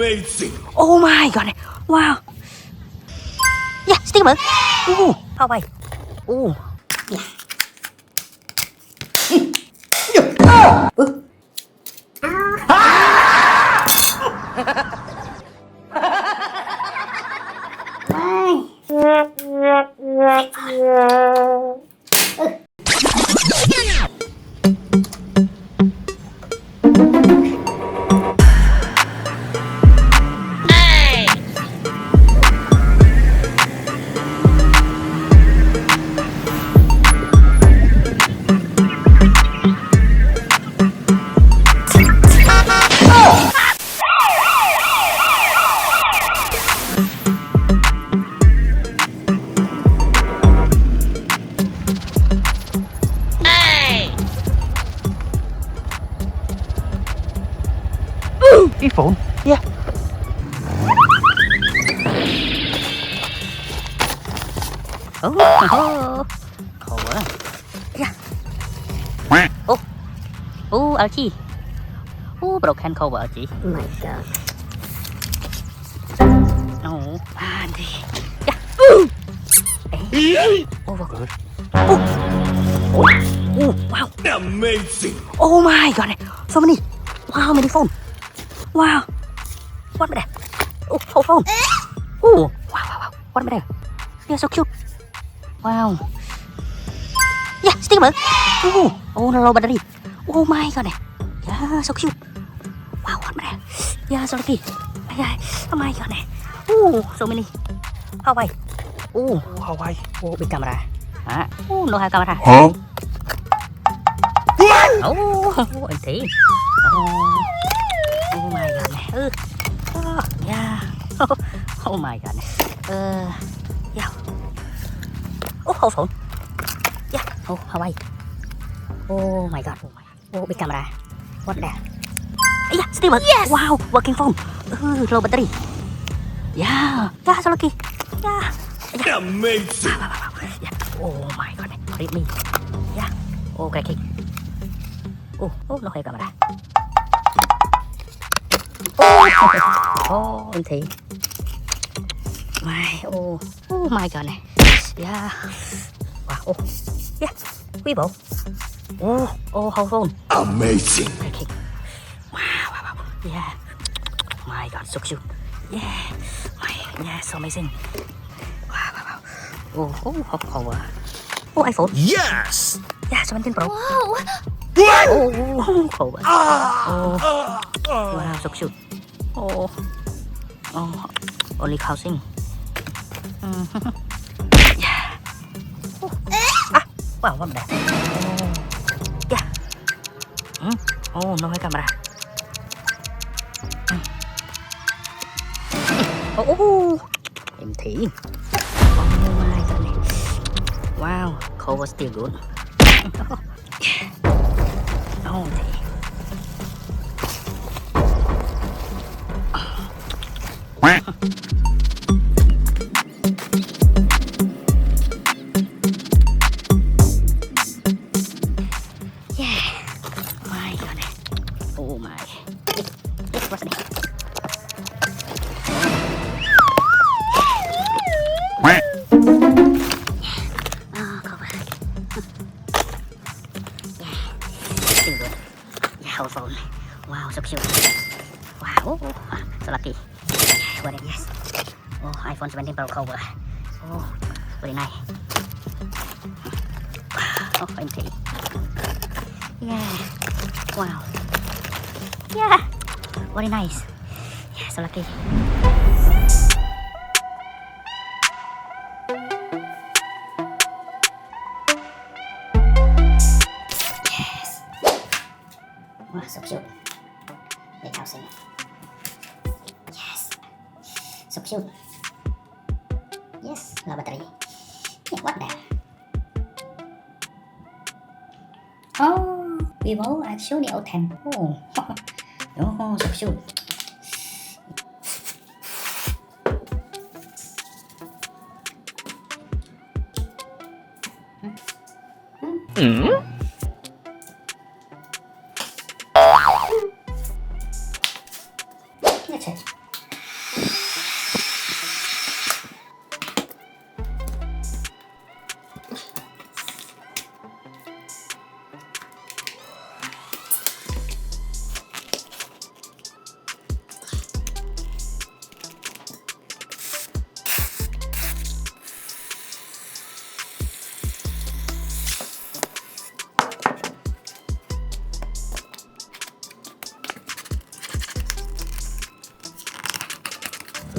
Amazing. Oh my god. Wow. Yeah, sticker. Ooh, Huawei. Ooh. Yeah. iPhone? Yeah. Oh, oh. Cover. Yeah. Oh. Oh, LG. Oh, broken cover LG. Oh my god. Oh, Andy. Yeah. Oh, good. Oh. Oh, wow. Amazing. Oh my god. So many. Wow, many phone. Wow. What about that? Oh, whole phone. Oh, wow. What about that? Yeah, so cute. Wow. Yeah, sticker. Oh, low battery. Oh my god. Yeah, so cute. Wow, what about that? Yeah, so lucky. Yeah, oh my god. Oh, so many. Huawei. Oh, Huawei. oh, big camera. Oh, no high camera. Huh? Oh, anh thấy. Oh my god. Yeah. Oh my god. Yeah. Oh, whole phone. Yeah. Oh, Huawei. Oh my god. Oh, big camera. What that? Yeah, still work. Yes. Wow, working phone. Low battery. Yeah. Yeah, so lucky. Yeah. Amazing. Yeah. Oh my god. Read me. Yeah. Oh, cracking. Oh, no hay camera. Oh, anh thấy. Oh my god này. Yeah. Wow. Oh. Yeah. VIVO. Oh, whole phone. Amazing. Okay. Wow. Yeah. My god, so cute. Yeah. Yeah, so amazing. Wow. Oh, cover. Oh, iPhone. Yes. Yeah, 17 Pro. Wow. Oh, cover. Oh. Wow, so cute. Oh, only housing. Yeah. Wow, what that? Yeah. Oh, no hay camera. Oh, em thấy. Oh my god. Wow, cover still good. Oh, yeah. My god. Oh my. What's that? Oh, cover. Yeah. Still good. Yeah, whole phone. Wow, so cute. Wow, so lucky. What it is? Oh, iPhone 17 Pro cover. Oh, very nice. Oh, empty. Yeah. Wow. Yeah. Very nice. Yeah, so lucky. Yes. Wow, so cute. Big housing. Yes. So cute. Yes, low battery. Yeah, what that? Oh, VIVO X70. Oh, oh, so cute. That's it.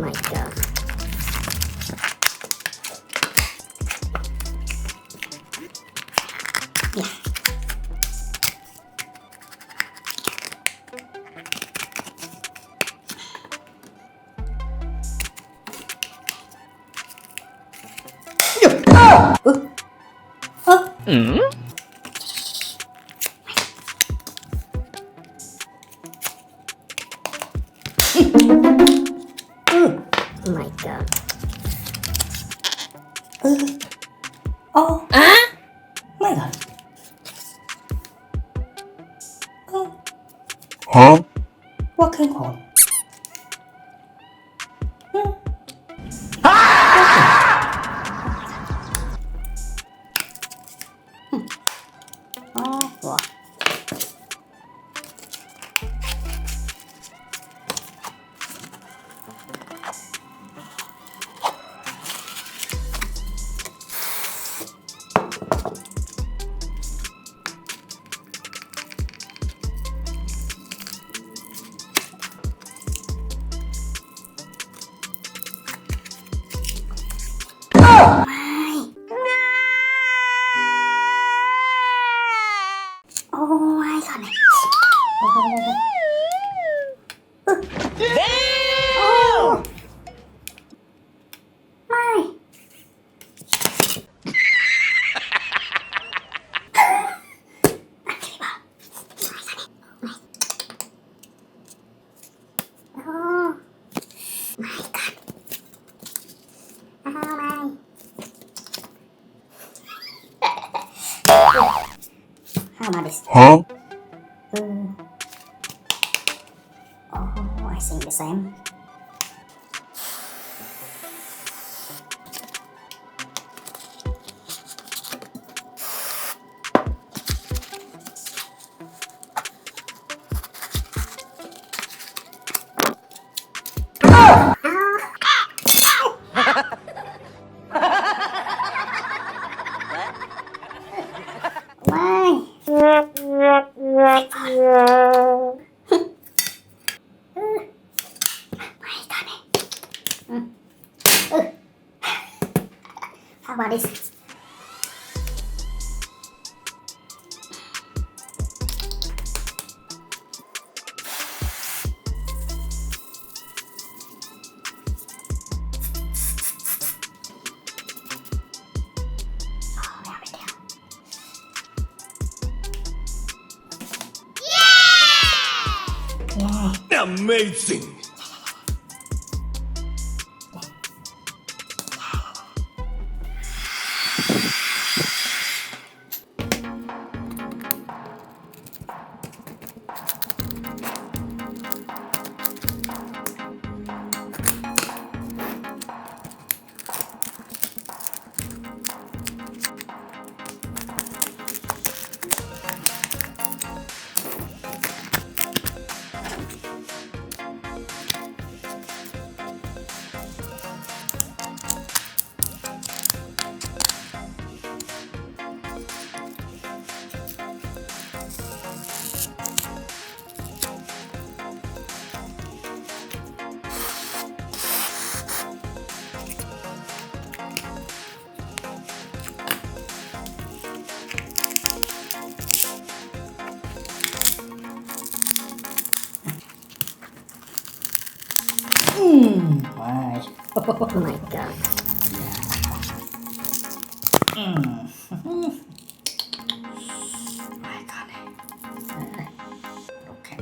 my god. Yeah. Oh my god. Oh my god. Huh? Walking home. Oh, wow. Oh my god. Oh my. Oh my god. Oh my. How about this? Huh? Oh, I think the same. Why? How about this? Oh, we have it down. Yeah. Amazing! Right. Oh my god. My god. Okay.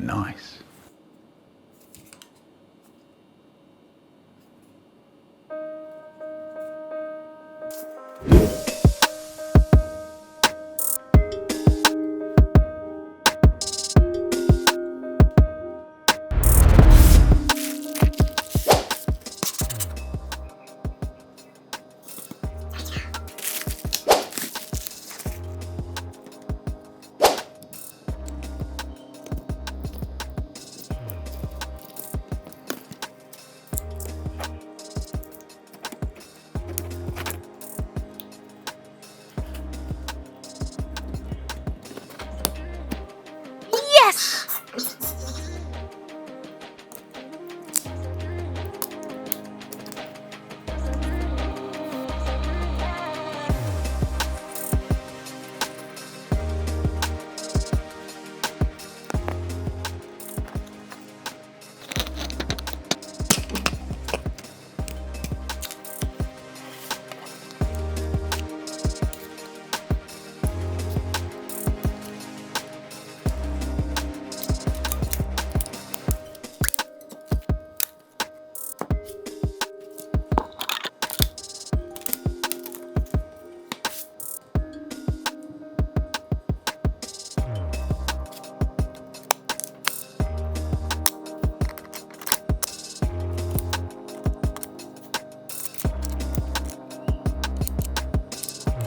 Nice. Yes!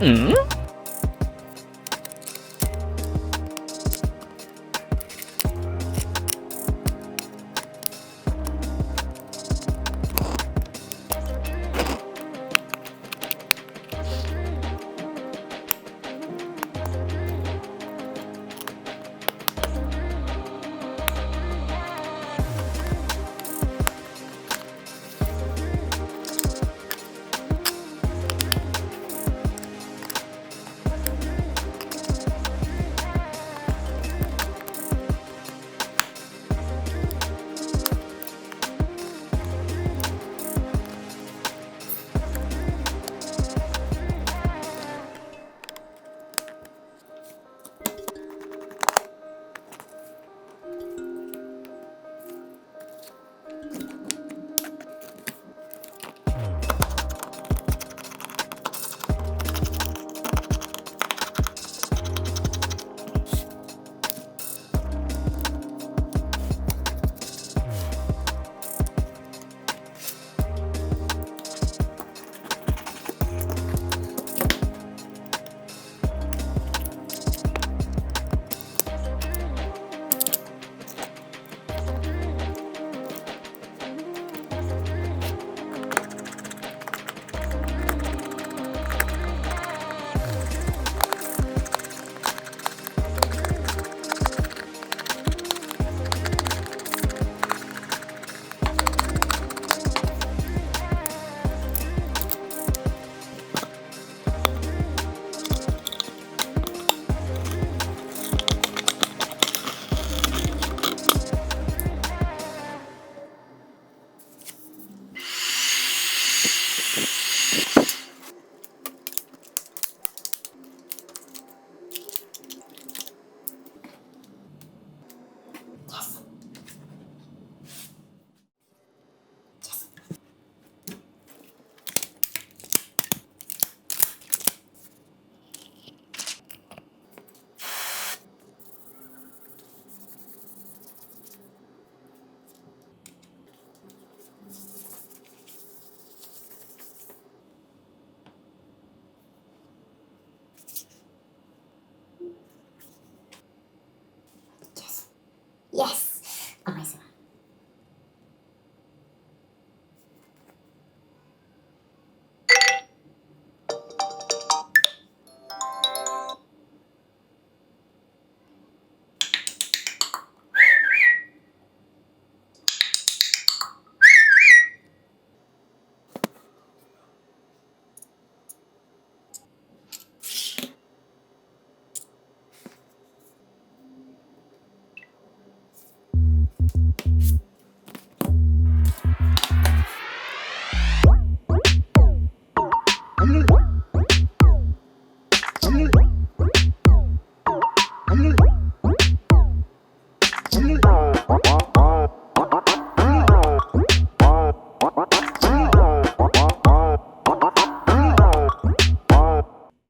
Hmm?